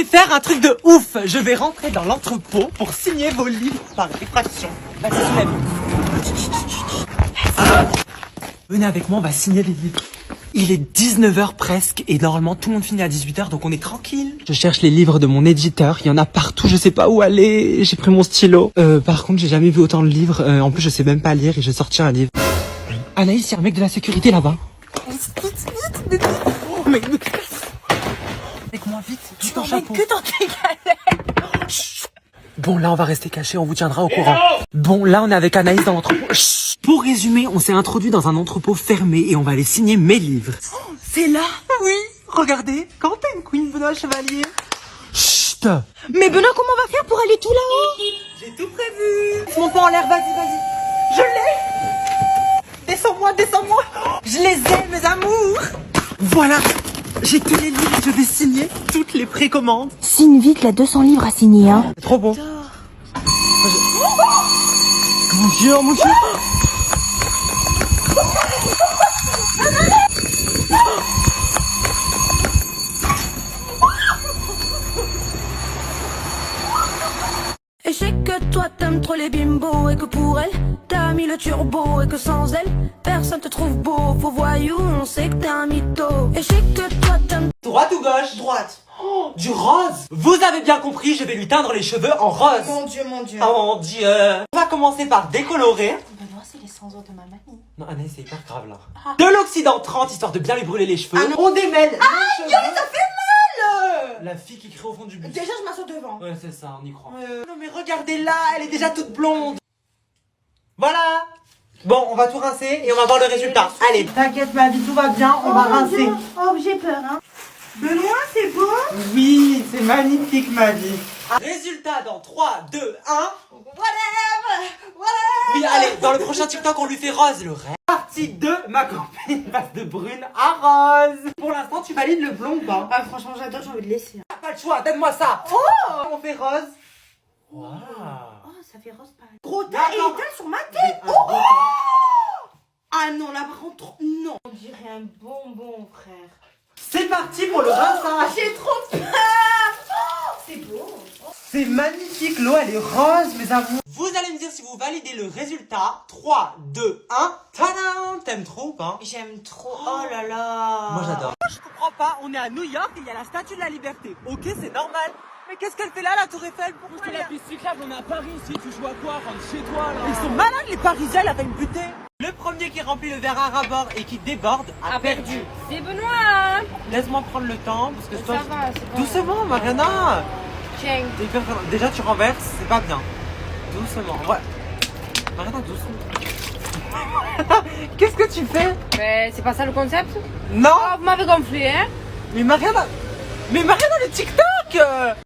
vais faire un truc de ouf. Je vais rentrer dans l'entrepôt pour signer vos livres par réfraction. Vas-y, soulève. Venez avec moi, on va signer les livres. Il est 19h presque et normalement tout le monde finit à 18h donc on est tranquille. Je cherche les livres de mon éditeur, il y en a partout, je sais pas où aller. J'ai pris mon stylo. Par contre j'ai jamais vu autant de livres, en plus je sais même pas lire et j'ai sorti un livre. Anaïs, il y a un mec de la sécurité là-bas. Oh, mais avec moi vite, tu ton chapeau. Que dans tes galères. Bon là on va rester caché, on vous tiendra au courant. Bon là on est avec Anaïs dans l'entrepôt. Pour résumer, on s'est introduit dans un entrepôt fermé et on va aller signer mes livres. Oh, c'est là? Oui, regardez, Quentin Queen, Benoît Chevalier. Chut. Mais Benoît, comment on va faire pour aller tout là-haut? J'ai tout prévu. Mon pas en l'air, vas-y. Je l'ai. Descends-moi. Je les ai, mes amours. Voilà, j'ai tous les livres, je vais signer toutes les précommandes. Signe vite, la 200 livres à signer, hein. Trop beau. Mon Dieu, mon Dieu. Et je sais que toi t'aimes trop les bimbos et que pour elle t'as mis le turbo et que sans elle personne te trouve beau. Faux voyou, on sait que t'es un mytho. Et je sais que toi t'aimes. Droite ou gauche? Droite. Oh, du rose. Vous avez bien compris, je vais lui teindre les cheveux en rose. Mon Dieu, mon Dieu. Oh mon Dieu. On va commencer par décolorer. Benoît, c'est les 100 euros de ma mamie. Non, Anaïs, c'est hyper grave là. De l'oxydant 30 histoire de bien lui brûler les cheveux. On démêle les cheveux. Ça fait mal. La fille qui crie au fond du bus. Déjà, je m'assois devant. Ouais, c'est ça, on y croit. Non mais regardez là, elle est déjà toute blonde. Voilà. Bon, on va tout rincer et on va voir le résultat. Allez. T'inquiète ma vie, tout va bien, on va rincer. Oh, j'ai peur, hein. Benoît, c'est beau? Oui, c'est magnifique ma vie. Résultat dans 3, 2, 1. Whatever. Oui, allez, dans le prochain TikTok, on lui fait rose le reste. Partie 2, ma copine passe de brune à rose. Pour l'instant, tu valides le blond ou pas? Ah, franchement, j'adore, j'ai envie de laisser. Pas le choix, donne-moi ça. Oh, on fait rose. Waouh. Oh, ça fait rose pareil. Gros tas et D'accord. éteint sur ma tête. Un Oh. gros Ah non, là par contre, non. On dirait un bonbon, frère. C'est parti pour le rinçage. J'ai trop peur. Oh, c'est beau. C'est magnifique, l'eau elle est rose, mes amours. Vous allez me dire si vous validez le résultat. 3, 2, 1. Tadam. T'aimes trop ou pas? J'aime trop. Oh là là. Moi j'adore. Je comprends pas, on est à New York et il y a la statue de la liberté. Ok, c'est normal. Mais qu'est-ce qu'elle fait là, la tour Eiffel? Pourquoi C'est la piste cyclable, on est à Paris ici, tu joues à quoi? Rentre chez toi là. Ils sont malades les Parisiens, elle va me buter. Le premier qui remplit le verre à rabord et qui déborde a perdu. C'est Benoît. Laisse-moi prendre le temps parce que toi... Ça va, c'est pas. Doucement, Mariana. Tiens. T'es hyper... Déjà tu renverses, c'est pas bien. Doucement. Ouais. Mariana, doucement. Qu'est-ce que tu fais? Mais c'est pas ça le concept? Non. Oh, vous m'avez gonflé, hein? Mais Mariana, le TikTok.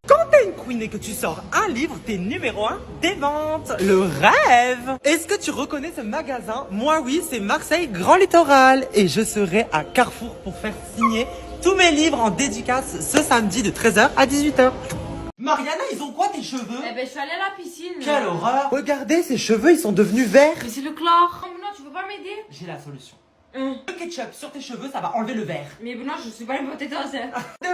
Quand t'es une queen et que tu sors un livre, t'es numéro 1 des ventes. Le rêve. Est-ce que tu reconnais ce magasin? Moi oui, c'est Marseille Grand Littoral. Et je serai à Carrefour pour faire signer tous mes livres en dédicace ce samedi de 13h à 18h. Mariana, ils ont quoi tes cheveux? Eh ben, je suis allée à la piscine. Quelle horreur. Regardez, ses cheveux, ils sont devenus verts. Mais c'est le chlore. Oh, Benoît, tu veux pas m'aider? J'ai la solution. Le ketchup sur tes cheveux, ça va enlever le vert. Mais Benoît, je suis pas une potéteuse. 2, 1.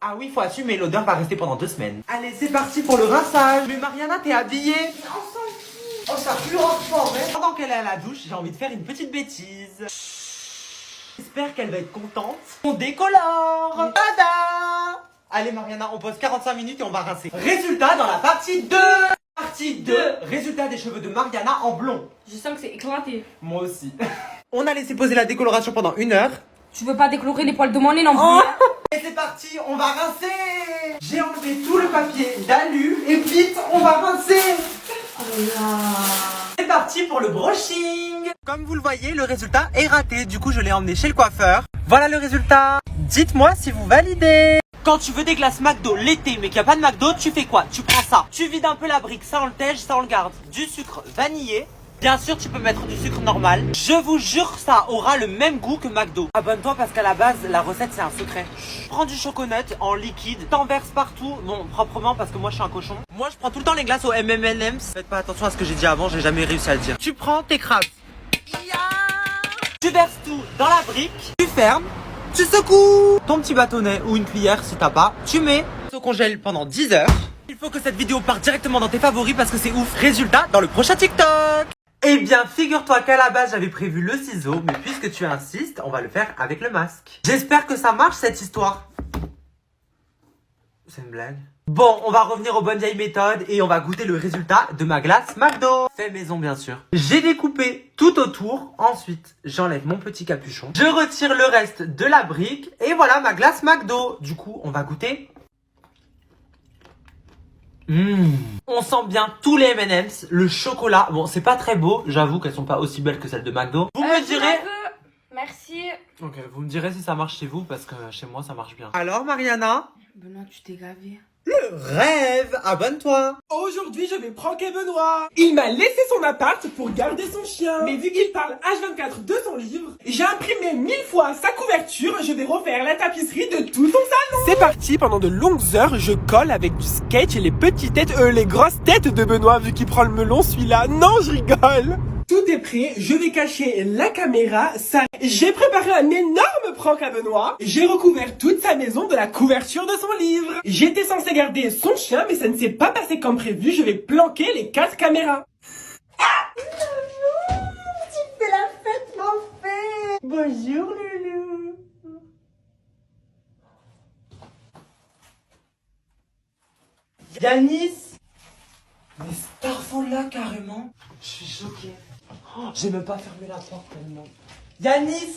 Ah oui, faut assumer, l'odeur va rester pendant 2 semaines. Allez, c'est parti pour le rinçage. Mais Mariana, t'es habillée? Oh, ça pue fort, hein. Pendant qu'elle est à la douche, j'ai envie de faire une petite bêtise. J'espère qu'elle va être contente. On décolore. Tada. Allez Mariana, on pose 45 minutes et on va rincer. Résultat dans la partie 2. Partie 2. Résultat des cheveux de Mariana en blond. Je sens que c'est éclaté. Moi aussi. On a laissé poser la décoloration pendant 1 heure. Tu veux pas décolorer les poils de mon nez non plus? Oh. Et c'est parti, on va rincer. J'ai enlevé tout le papier d'alu et vite, on va rincer. Oh là. C'est parti pour le brushing. Comme vous le voyez, le résultat est raté. Du coup, je l'ai emmené chez le coiffeur. Voilà le résultat. Dites-moi si vous validez. Quand tu veux des glaces McDo l'été mais qu'il n'y a pas de McDo, tu fais quoi? Tu prends ça. Tu vides un peu la brique, ça on le tège, ça on le garde. Du sucre vanillé. Bien sûr, tu peux mettre du sucre normal. Je vous jure, ça aura le même goût que McDo. Abonne-toi parce qu'à la base, la recette, c'est un secret. Prends du chocolat en liquide, t'en verses partout. Bon, proprement parce que moi, je suis un cochon. Moi, je prends tout le temps les glaces au M&M's. Faites pas attention à ce que j'ai dit avant, j'ai jamais réussi à le dire. Tu prends tes crabes. Tu verses tout dans la brique. Tu fermes. tu secoues. Ton petit bâtonnet ou une cuillère si t'as pas, tu mets au congèle pendant 10 heures. Il faut que cette vidéo parte directement dans tes favoris parce que c'est ouf. Résultat, dans le prochain TikTok. Eh bien, figure-toi qu'à la base, j'avais prévu le ciseau, mais puisque tu insistes, on va le faire avec le masque. J'espère que ça marche, cette histoire. C'est une blague. Bon, on va revenir aux bonnes vieilles méthodes et on va goûter le résultat de ma glace McDo. Fait maison, bien sûr. J'ai découpé tout autour. Ensuite, j'enlève mon petit capuchon. Je retire le reste de la brique. Et voilà ma glace McDo. Du coup, on va goûter. On sent bien tous les M&M's, le chocolat. Bon, c'est pas très beau, j'avoue qu'elles sont pas aussi belles que celles de McDo. Vous me direz... Merci. Ok, vous me direz si ça marche chez vous parce que chez moi ça marche bien. Alors Mariana? Benoît, tu t'es gavé. Le rêve, abonne-toi. Aujourd'hui, je vais pranker Benoît. Il m'a laissé son appart pour garder son chien. Mais vu qu'il parle H24 de son livre, j'ai imprimé 1000 fois sa couverture. Je vais refaire la tapisserie de tout son salon. C'est parti, pendant de longues heures, je colle avec du sketch et les petites têtes, les grosses têtes de Benoît, vu qu'il prend le melon, celui-là. Non, je rigole. Tout est prêt, je vais cacher la caméra, ça... J'ai préparé un énorme prank à Benoît. J'ai recouvert toute sa maison de la couverture de son livre. J'étais censé garder son chien, mais ça ne s'est pas passé comme prévu. Je vais planquer les 4 caméras. C'est la fête, mon fait. Bonjour, Loulou. Yanis. Les stars sont là carrément. Je suis choqué. Oh, j'ai même pas fermé la porte tellement. Yanis.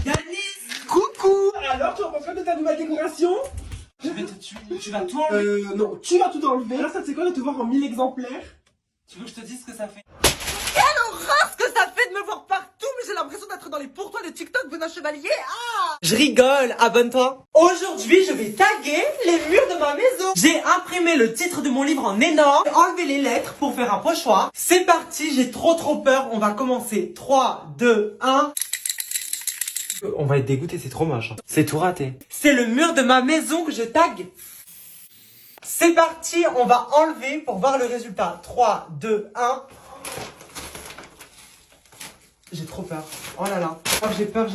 Yanis. Coucou. Alors, tu en penses quoi de ta nouvelle décoration? Je vais te tuer. Tu vas tout enlever. Non, tu vas tout enlever. Alors ça, c'est quoi de te voir en 1000 exemplaires? Tu veux que je te dise ce que ça fait? Ce que ça fait de me voir partout, mais j'ai l'impression d'être dans les pourtoits de TikTok, Benoît Chevalier. Ah! Je rigole, abonne-toi. Aujourd'hui, je vais taguer les murs de ma maison. J'ai imprimé le titre de mon livre en énorme, enlevé les lettres pour faire un pochoir. C'est parti, j'ai trop peur. On va commencer. 3, 2, 1. On va être dégoûté, c'est trop moche. C'est tout raté. C'est le mur de ma maison que je tag. C'est parti, on va enlever pour voir le résultat. 3, 2, 1. J'ai trop peur. Oh là là. Oh, j'ai peur.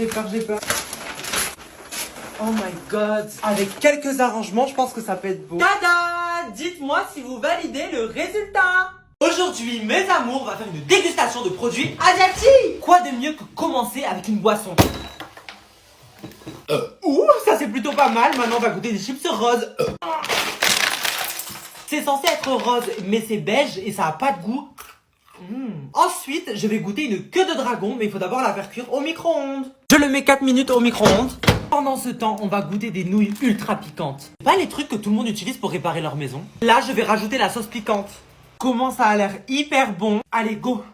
Oh my god. Avec quelques arrangements, je pense que ça peut être beau. Tada! Dites-moi si vous validez le résultat. Aujourd'hui, mes amours, on va faire une dégustation de produits asiatiques. Quoi de mieux que commencer avec une boisson? Ouh, ça c'est plutôt pas mal. Maintenant, on va goûter des chips roses. C'est censé être rose, mais c'est beige et ça a pas de goût. Ensuite, je vais goûter une queue de dragon, mais il faut d'abord la faire cuire au micro-ondes. Je le mets 4 minutes au micro-ondes. Pendant ce temps, on va goûter des nouilles ultra piquantes. Pas les trucs que tout le monde utilise pour réparer leur maison. Là, je vais rajouter la sauce piquante. Comment ça a l'air hyper bon. Allez, go.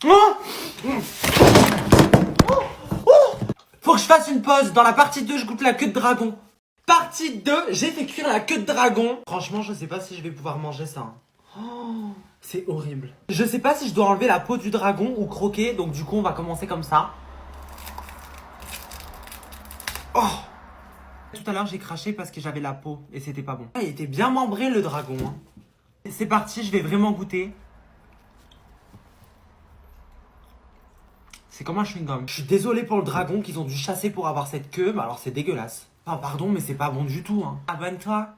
Oh Faut que je fasse une pause. Dans la partie 2, je goûte la queue de dragon. Partie 2, j'ai fait cuire la queue de dragon. Franchement, je sais pas si je vais pouvoir manger ça. Oh, c'est horrible. Je sais pas si je dois enlever la peau du dragon ou croquer. Donc du coup, on va commencer comme ça. Oh! Tout à l'heure, j'ai craché parce que j'avais la peau et c'était pas bon. Ah, il était bien membré le dragon. Hein. C'est parti, je vais vraiment goûter. C'est comme un chewing-gum. Je suis désolé pour le dragon qu'ils ont dû chasser pour avoir cette queue, mais alors c'est dégueulasse. Ah pardon, mais c'est pas bon du tout. Hein. Abonne-toi.